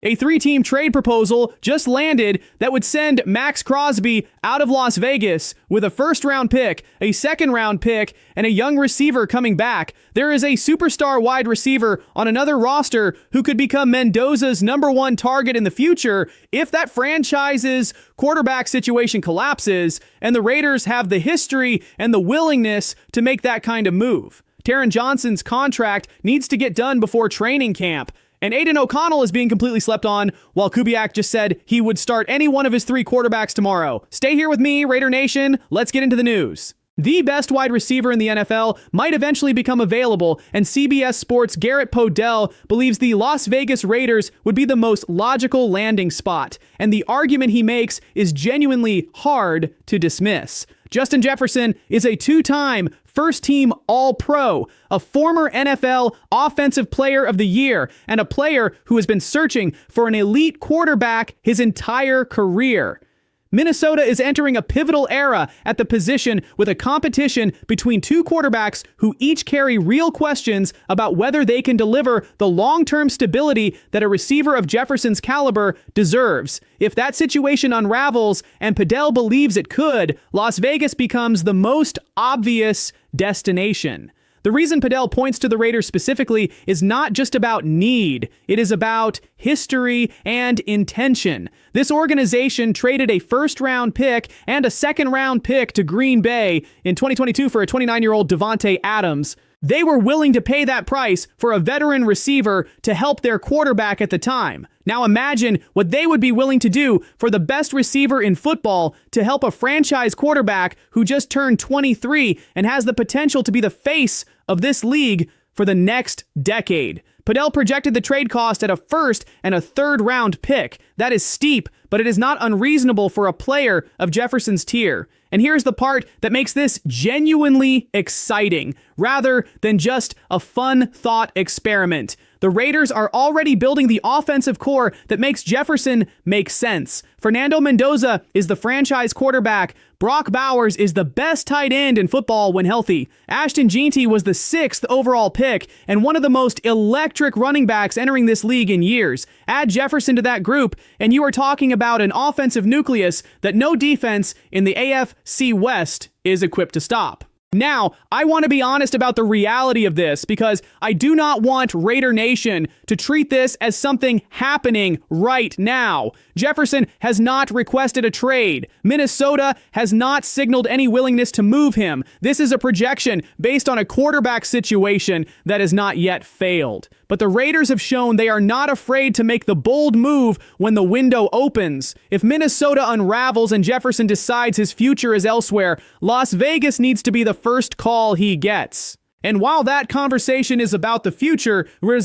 A three-team trade proposal just landed that would send Maxx Crosby out of Las Vegas with a first-round pick, a second-round pick, and a young receiver coming back. There is a superstar wide receiver on another roster who could become Mendoza's #1 target in the future if that franchise's quarterback situation collapses and the Raiders have the history and the willingness to make that kind of move. Taron Johnson's contract needs to get done before training camp. And Aiden O'Connell is being completely slept on, while Kubiak just said he would start any one of his three quarterbacks tomorrow. Stay here with me, Raider Nation. Let's get into the news. The best wide receiver in the NFL might eventually become available, and CBS Sports' Garrett Podell believes the Las Vegas Raiders would be the most logical landing spot, and the argument he makes is genuinely hard to dismiss. Justin Jefferson is a two-time first-team All-Pro, a former NFL Offensive Player of the Year, and a player who has been searching for an elite quarterback his entire career. Minnesota is entering a pivotal era at the position with a competition between two quarterbacks who each carry real questions about whether they can deliver the long-term stability that a receiver of Jefferson's caliber deserves. If that situation unravels, and Podell believes it could, Las Vegas becomes the most obvious destination. The reason Podell points to the Raiders specifically is not just about need. It is about history and intention. This organization traded a first-round pick and a second-round pick to Green Bay in 2022 for a 29-year-old Davante Adams. They were willing to pay that price for a veteran receiver to help their quarterback at the time. Now imagine what they would be willing to do for the best receiver in football to help a franchise quarterback who just turned 23 and has the potential to be the face of this league for the next decade. Podell projected the trade cost at a first and a third-round pick. That is steep, but it is not unreasonable for a player of Jefferson's tier. And here's the part that makes this genuinely exciting, rather than just a fun thought experiment. The Raiders are already building the offensive core that makes Jefferson make sense. Fernando Mendoza is the franchise quarterback. Brock Bowers is the best tight end in football when healthy. Ashton Jeanty was the 6th overall pick and one of the most electric running backs entering this league in years. Add Jefferson to that group, and you are talking about an offensive nucleus that no defense in the AFC West is equipped to stop. Now, I want to be honest about the reality of this because I do not want Raider Nation to treat this as something happening right now. Jefferson has not requested a trade. Minnesota has not signaled any willingness to move him. This is a projection based on a quarterback situation that has not yet failed. But the Raiders have shown they are not afraid to make the bold move when the window opens. If Minnesota unravels and Jefferson decides his future is elsewhere, Las Vegas needs to be the first call he gets. And while that conversation is about the future, there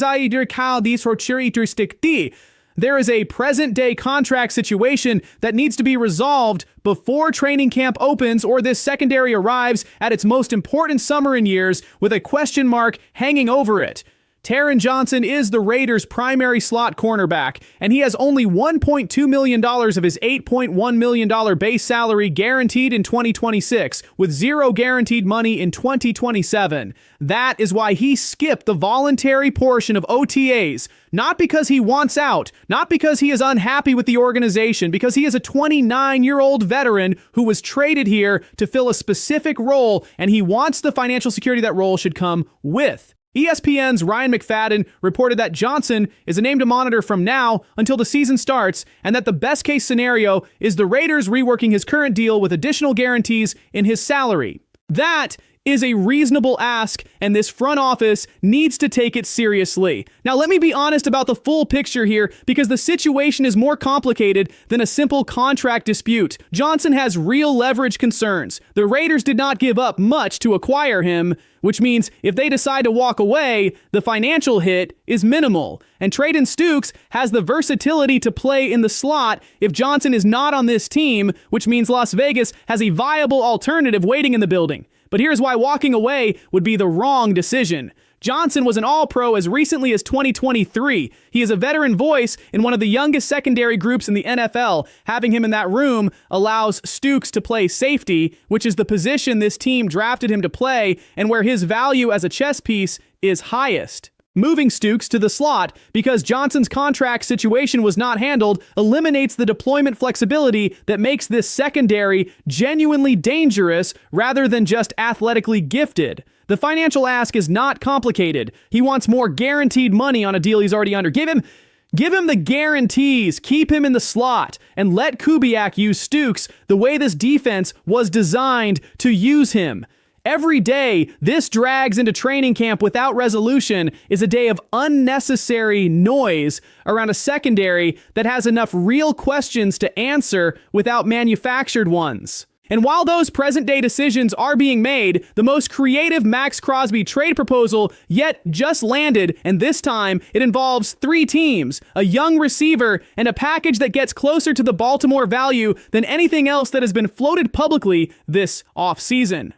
is a present-day contract situation that needs to be resolved before training camp opens or this secondary arrives at its most important summer in years with a question mark hanging over it. Taron Johnson is the Raiders' primary slot cornerback, and he has only $1.2 million of his $8.1 million base salary guaranteed in 2026, with zero guaranteed money in 2027. That is why he skipped the voluntary portion of OTAs, not because he wants out, not because he is unhappy with the organization, because he is a 29-year-old veteran who was traded here to fill a specific role, and he wants the financial security that role should come with. ESPN's Ryan McFadden reported that Johnson is a name to monitor from now until the season starts, and that the best-case scenario is the Raiders reworking his current deal with additional guarantees in his salary. That is a reasonable ask, and this front office needs to take it seriously. Now, let me be honest about the full picture here, because the situation is more complicated than a simple contract dispute. Johnson has real leverage concerns. The Raiders did not give up much to acquire him, which means if they decide to walk away, the financial hit is minimal. And Traden Stukes has the versatility to play in the slot if Johnson is not on this team, which means Las Vegas has a viable alternative waiting in the building. But here's why walking away would be the wrong decision. Johnson was an All-Pro as recently as 2023. He is a veteran voice in one of the youngest secondary groups in the NFL. Having him in that room allows Stukes to play safety, which is the position this team drafted him to play and where his value as a chess piece is highest. Moving Stukes to the slot because Johnson's contract situation was not handled eliminates the deployment flexibility that makes this secondary genuinely dangerous rather than just athletically gifted. The financial ask is not complicated. He wants more guaranteed money on a deal he's already under. Give him the guarantees, keep him in the slot, and let Kubiak use Stukes the way this defense was designed to use him. Every day, this drags into training camp without resolution is a day of unnecessary noise around a secondary that has enough real questions to answer without manufactured ones. And while those present-day decisions are being made, the most creative Maxx Crosby trade proposal yet just landed, and this time it involves 3 teams, a young receiver, and a package that gets closer to the Baltimore value than anything else that has been floated publicly this offseason.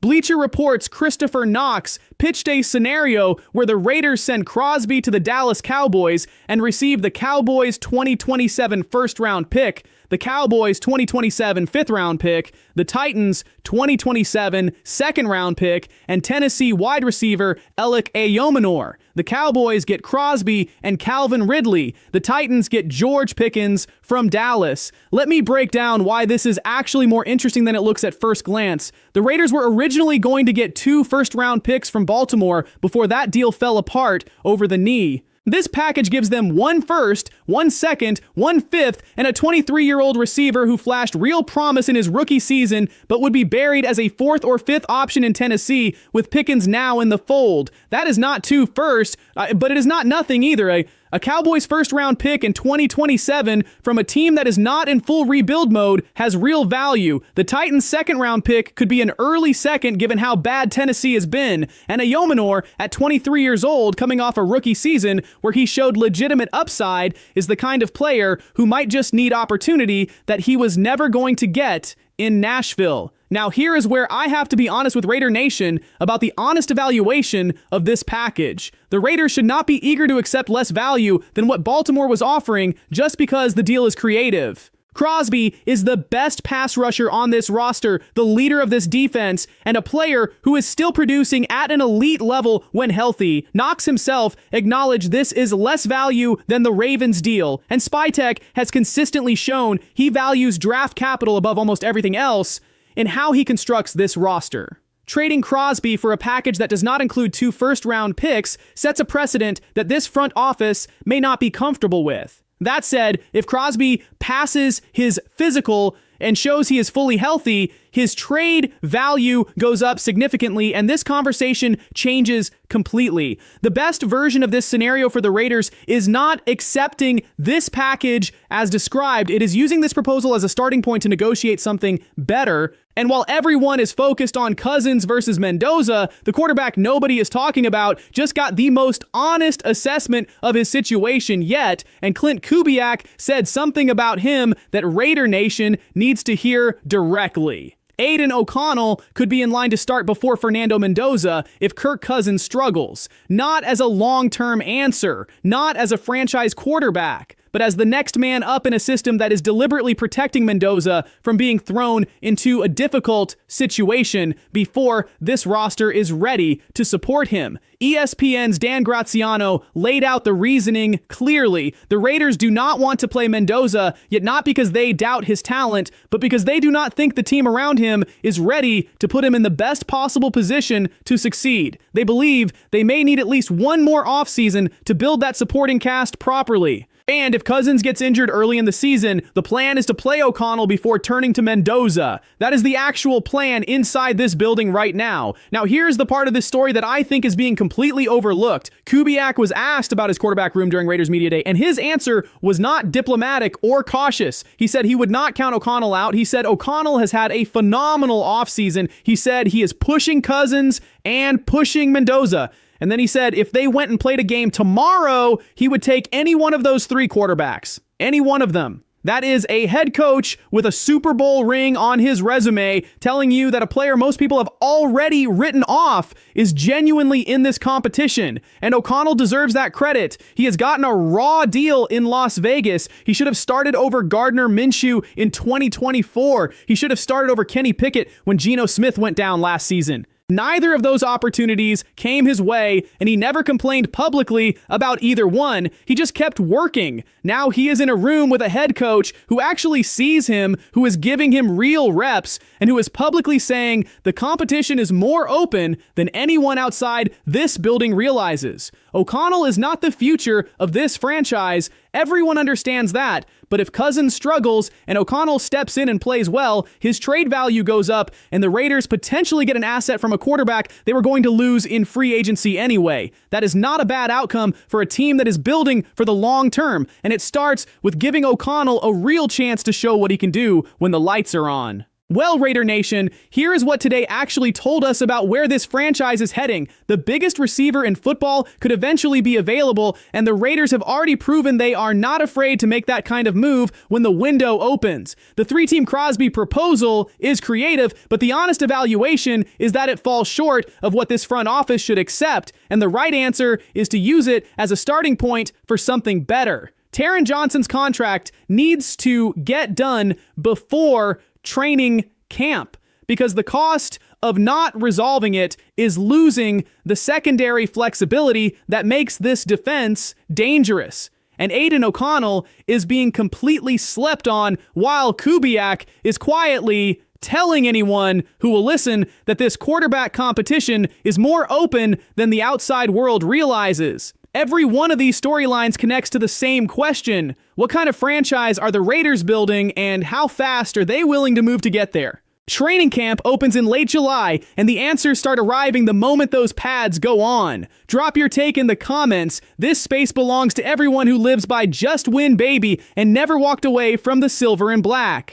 Bleacher Report's Christopher Knox pitched a scenario where the Raiders send Crosby to the Dallas Cowboys and receive the Cowboys' 2027 first-round pick, the Cowboys' 2027 fifth-round pick, the Titans' 2027 second-round pick, and Tennessee wide receiver Elic Ayomanor. The Cowboys get Crosby and Calvin Ridley. The Titans get George Pickens from Dallas. Let me break down why this is actually more interesting than it looks at first glance. The Raiders were originally going to get 2 first-round picks from Baltimore before that deal fell apart over the knee. This package gives them 1 first, 1 second, 1 fifth, and a 23-year-old receiver who flashed real promise in his rookie season, but would be buried as a 4th or 5th option in Tennessee, with Pickens now in the fold. That is not 2 first, but it is not nothing either. A Cowboys first-round pick in 2027 from a team that is not in full rebuild mode has real value. The Titans' second-round pick could be an early second given how bad Tennessee has been. And Ayomanor, at 23 years old, coming off a rookie season where he showed legitimate upside, is the kind of player who might just need opportunity that he was never going to get in Nashville. Now, here is where I have to be honest with Raider Nation about the honest evaluation of this package. The Raiders should not be eager to accept less value than what Baltimore was offering just because the deal is creative. Crosby is the best pass rusher on this roster, the leader of this defense, and a player who is still producing at an elite level when healthy. Knox himself acknowledged this is less value than the Ravens deal, and Spytek has consistently shown he values draft capital above almost everything else in how he constructs this roster. Trading Crosby for a package that does not include 2 first-round picks sets a precedent that this front office may not be comfortable with. That said, if Crosby passes his physical and shows he is fully healthy, his trade value goes up significantly, and this conversation changes completely. The best version of this scenario for the Raiders is not accepting this package as described. It is using this proposal as a starting point to negotiate something better. And while everyone is focused on Cousins versus Mendoza, the quarterback nobody is talking about just got the most honest assessment of his situation yet, and Klint Kubiak said something about him that Raider Nation needs to hear directly. Aiden O'Connell could be in line to start before Fernando Mendoza if Kirk Cousins struggles. Not as a long-term answer, not as a franchise quarterback, but as the next man up in a system that is deliberately protecting Mendoza from being thrown into a difficult situation before this roster is ready to support him. ESPN's Dan Graziano laid out the reasoning clearly. The Raiders do not want to play Mendoza, yet not because they doubt his talent, but because they do not think the team around him is ready to put him in the best possible position to succeed. They believe they may need at least 1 more offseason to build that supporting cast properly. And if Cousins gets injured early in the season, the plan is to play O'Connell before turning to Mendoza. That is the actual plan inside this building right now. Now, here's the part of this story that I think is being completely overlooked. Kubiak was asked about his quarterback room during Raiders Media Day, and his answer was not diplomatic or cautious. He said he would not count O'Connell out. He said O'Connell has had a phenomenal offseason. He said he is pushing Cousins and pushing Mendoza. And then he said if they went and played a game tomorrow, he would take any one of those 3 quarterbacks. Any one of them. That is a head coach with a Super Bowl ring on his resume telling you that a player most people have already written off is genuinely in this competition. And O'Connell deserves that credit. He has gotten a raw deal in Las Vegas. He should have started over Gardner Minshew in 2024. He should have started over Kenny Pickett when Geno Smith went down last season. Neither of those opportunities came his way, and he never complained publicly about either one. He just kept working. Now he is in a room with a head coach who actually sees him, who is giving him real reps, and who is publicly saying the competition is more open than anyone outside this building realizes. O'Connell is not the future of this franchise. Everyone understands that. But if Cousins struggles and O'Connell steps in and plays well, his trade value goes up, and the Raiders potentially get an asset from a quarterback they were going to lose in free agency anyway. That is not a bad outcome for a team that is building for the long term, and it starts with giving O'Connell a real chance to show what he can do when the lights are on. Well, Raider Nation, here is what today actually told us about where this franchise is heading. The biggest receiver in football could eventually be available, and the Raiders have already proven they are not afraid to make that kind of move when the window opens. The three-team Crosby proposal is creative, but the honest evaluation is that it falls short of what this front office should accept, and the right answer is to use it as a starting point for something better. Taron Johnson's contract needs to get done before training camp, because the cost of not resolving it is losing the secondary flexibility that makes this defense dangerous. And Aidan O'Connell is being completely slept on, while Kubiak is quietly telling anyone who will listen that this quarterback competition is more open than the outside world realizes. Every one of these storylines connects to the same question. What kind of franchise are the Raiders building, and how fast are they willing to move to get there? Training camp opens in late July, and the answers start arriving the moment those pads go on. Drop your take in the comments. This space belongs to everyone who lives by just win, baby, and never walked away from the silver and black.